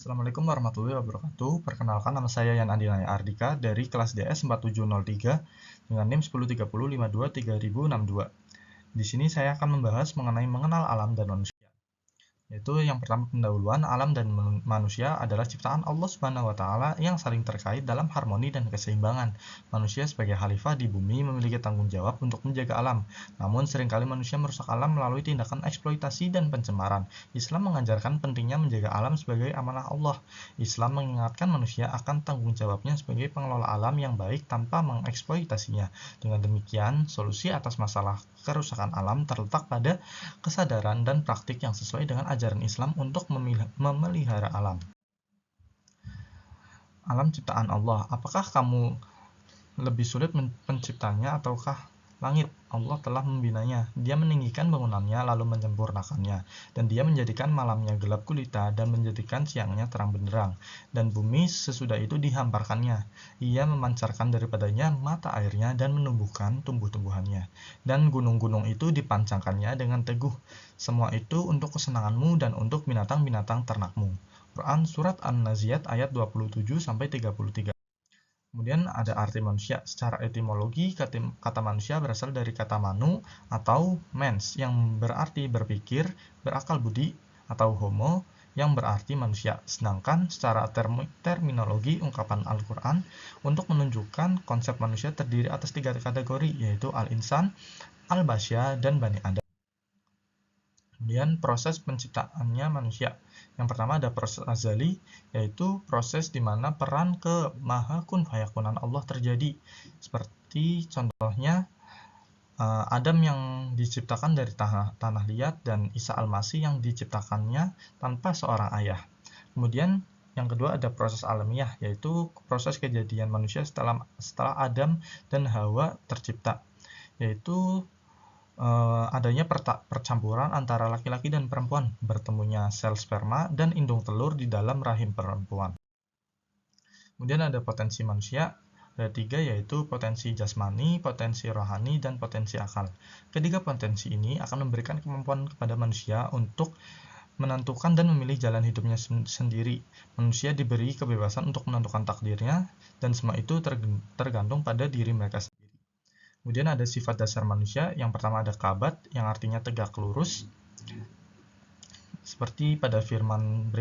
Assalamualaikum warahmatullahi wabarakatuh. Perkenalkan, nama saya Yan Andinaya Ardika dari kelas DS 4703 dengan NIM 1030523062. Di sini saya akan membahas mengenai mengenal alam dan manusia. Yaitu yang pertama, pendahuluan. Alam dan manusia adalah ciptaan Allah Subhanahu wa taala yang saling terkait dalam harmoni dan keseimbangan. Manusia sebagai khalifah di bumi memiliki tanggung jawab untuk menjaga alam. Namun seringkali manusia merusak alam melalui tindakan eksploitasi dan pencemaran. Islam mengajarkan pentingnya menjaga alam sebagai amanah Allah. Islam mengingatkan manusia akan tanggung jawabnya sebagai pengelola alam yang baik tanpa mengeksploitasinya. Dengan demikian, solusi atas masalah kerusakan alam terletak pada kesadaran dan praktik yang sesuai dengan ajaran Islam untuk memelihara alam. Alam ciptaan Allah. Apakah kamu lebih sulit penciptanya ataukah langit? Allah telah membinanya. Dia meninggikan bangunannya lalu menyempurnakannya. Dan dia menjadikan malamnya gelap gulita dan menjadikan siangnya terang benderang. Dan bumi sesudah itu dihamparkannya. Ia memancarkan daripadanya mata airnya dan menumbuhkan tumbuh-tumbuhannya. Dan gunung-gunung itu dipancangkannya dengan teguh. Semua itu untuk kesenanganmu dan untuk binatang-binatang ternakmu. Quran Surat An-Naziat ayat 27-33. Kemudian ada arti manusia. Secara etimologi, kata manusia berasal dari kata manu atau mens yang berarti berpikir, berakal budi, atau homo yang berarti manusia. Sedangkan secara terminologi ungkapan Al-Quran untuk menunjukkan konsep manusia terdiri atas 3 kategori, yaitu al-insan, al-basya, dan bani Adam. Kemudian proses penciptaannya manusia. Yang pertama ada proses azali, yaitu proses di mana peran ke maha kun fayakunan Allah terjadi. Seperti contohnya Adam yang diciptakan dari tanah liat dan Isa Al-Masih yang diciptakannya tanpa seorang ayah. Kemudian yang kedua ada proses alamiah, yaitu proses kejadian manusia setelah Adam dan Hawa tercipta, yaitu adanya percampuran antara laki-laki dan perempuan, bertemunya sel sperma dan indung telur di dalam rahim perempuan. Kemudian ada potensi manusia, ada 3, yaitu potensi jasmani, potensi rohani, dan potensi akal. Ketiga potensi ini akan memberikan kemampuan kepada manusia untuk menentukan dan memilih jalan hidupnya sendiri. Manusia diberi kebebasan untuk menentukan takdirnya, dan semua itu tergantung pada diri mereka sendiri. Kemudian ada sifat dasar manusia. Yang pertama ada kabat, yang artinya tegak lurus. Seperti pada firman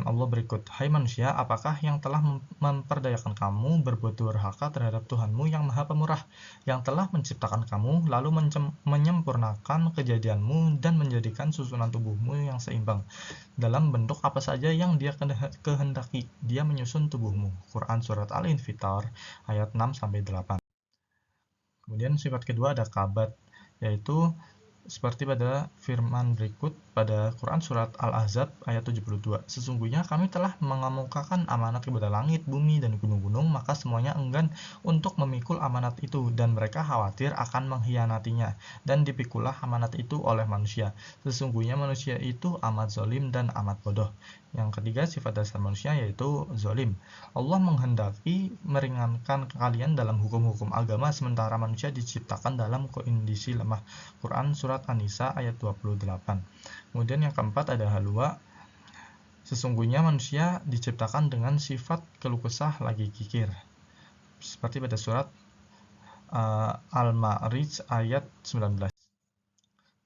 Allah berikut, "Hai manusia, apakah yang telah memperdayakan kamu berbuat durhaka terhadap Tuhanmu yang Maha Pemurah, yang telah menciptakan kamu, lalu menyempurnakan kejadianmu dan menjadikan susunan tubuhmu yang seimbang. Dalam bentuk apa saja yang Dia kehendaki, Dia menyusun tubuhmu." Quran Surat Al-Infitar ayat 6-8. Kemudian sifat kedua ada kabat, yaitu seperti pada firman berikut pada Quran Surat Al-Ahzab ayat 72. "Sesungguhnya kami telah mengemukakan amanat kepada langit, bumi, dan gunung-gunung, maka semuanya enggan untuk memikul amanat itu, dan mereka khawatir akan mengkhianatinya, dan dipikulah amanat itu oleh manusia. Sesungguhnya manusia itu amat zalim dan amat bodoh." Yang ketiga, sifat dasar manusia yaitu zalim. Allah menghendaki meringankan kalian dalam hukum-hukum agama, sementara manusia diciptakan dalam kondisi lemah. Quran Surat An-Nisa ayat 28. Kemudian yang keempat ada halwa. Sesungguhnya manusia diciptakan dengan sifat keluh kesah lagi kikir. Seperti pada surat Al-Ma'arij ayat 19.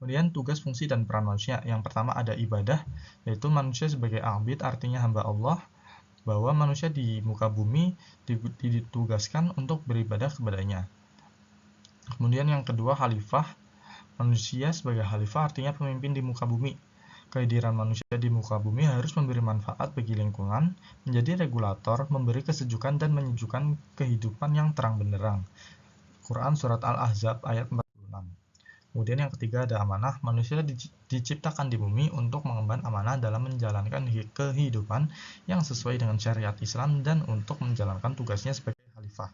Kemudian tugas, fungsi, dan peran manusia. Yang pertama ada ibadah, yaitu manusia sebagai abid, artinya hamba Allah, bahwa manusia di muka bumi ditugaskan untuk beribadah kepadanya. Kemudian yang kedua khalifah. Manusia sebagai khalifah artinya pemimpin di muka bumi. Kehadiran manusia di muka bumi harus memberi manfaat bagi lingkungan, menjadi regulator, memberi kesejukan dan menyejukkan kehidupan yang terang benderang. Quran Surat Al-Ahzab ayat 46. Kemudian yang ketiga ada amanah. Manusia diciptakan di bumi untuk mengemban amanah dalam menjalankan kehidupan yang sesuai dengan syariat Islam dan untuk menjalankan tugasnya sebagai khalifah.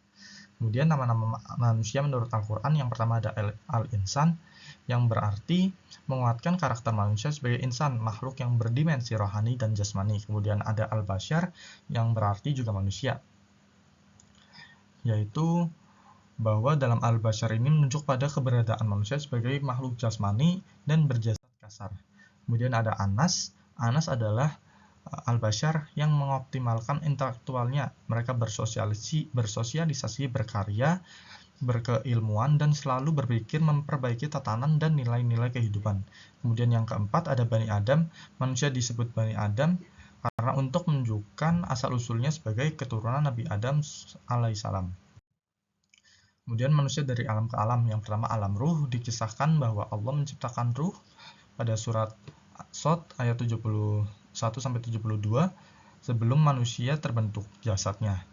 Kemudian nama-nama manusia menurut Al-Quran, yang pertama ada al-insan, yang berarti menguatkan karakter manusia sebagai insan, makhluk yang berdimensi rohani dan jasmani. Kemudian ada al-basyar, yang berarti juga manusia, yaitu bahwa dalam al-basyar ini menunjuk pada keberadaan manusia sebagai makhluk jasmani dan berjasad kasar. Kemudian ada Anas. Anas adalah al-bashar yang mengoptimalkan intelektualnya. Mereka bersosialisasi, berkarya, berkeilmuan, dan selalu berpikir memperbaiki tatanan dan nilai-nilai kehidupan. Kemudian yang keempat ada Bani Adam. Manusia disebut Bani Adam karena untuk menunjukkan asal-usulnya sebagai keturunan Nabi Adam alaihissalam. Kemudian manusia dari alam ke alam. Yang pertama alam ruh, dikisahkan bahwa Allah menciptakan ruh pada surat Shad ayat 71-72 sebelum manusia terbentuk jasadnya.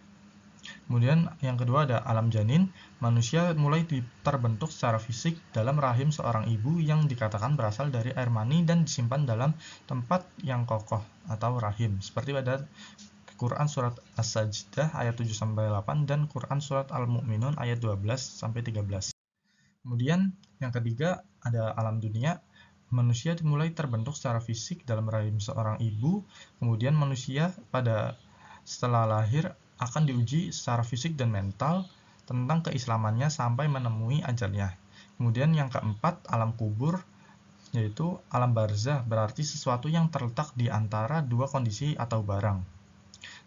Kemudian yang kedua ada alam janin. Manusia mulai terbentuk secara fisik dalam rahim seorang ibu yang dikatakan berasal dari air mani dan disimpan dalam tempat yang kokoh atau rahim, seperti pada Quran surat As-Sajdah ayat 7-8 dan Quran surat Al-Mu'minun ayat 12-13. Kemudian yang ketiga ada alam dunia. Manusia mulai terbentuk secara fisik dalam rahim seorang ibu. Kemudian manusia setelah lahir akan diuji secara fisik dan mental tentang keislamannya sampai menemui ajalnya. Kemudian yang keempat alam kubur, yaitu alam barzah, berarti sesuatu yang terletak di antara dua kondisi atau barang.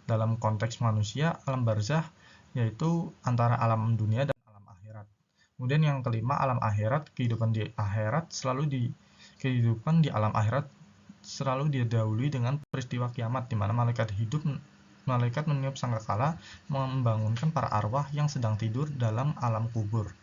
Dalam konteks manusia, alam barzah yaitu antara alam dunia dan alam akhirat. Kemudian yang kelima alam akhirat, kehidupan di alam akhirat selalu didahului dengan peristiwa kiamat, di mana malaikat meniup sangkakala membangunkan para arwah yang sedang tidur dalam alam kubur.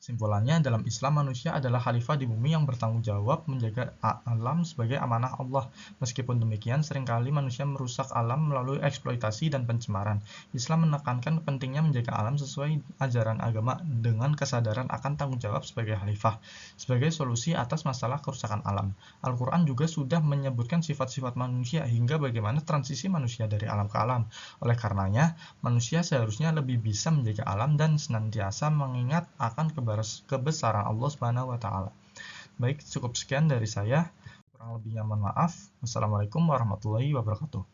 Kesimpulannya, dalam Islam manusia adalah khalifah di bumi yang bertanggung jawab menjaga alam sebagai amanah Allah. Meskipun demikian, seringkali manusia merusak alam melalui eksploitasi dan pencemaran. Islam menekankan pentingnya menjaga alam sesuai ajaran agama dengan kesadaran akan tanggung jawab sebagai khalifah, sebagai solusi atas masalah kerusakan alam. Al-Quran juga sudah menyebutkan sifat-sifat manusia hingga bagaimana transisi manusia dari alam ke alam. Oleh karenanya, manusia seharusnya lebih bisa menjaga alam dan senantiasa mengingat akan kebesaran Allah Subhanahu wa taala. Baik, cukup sekian dari saya. Kurang lebihnya mohon maaf. Wassalamualaikum warahmatullahi wabarakatuh.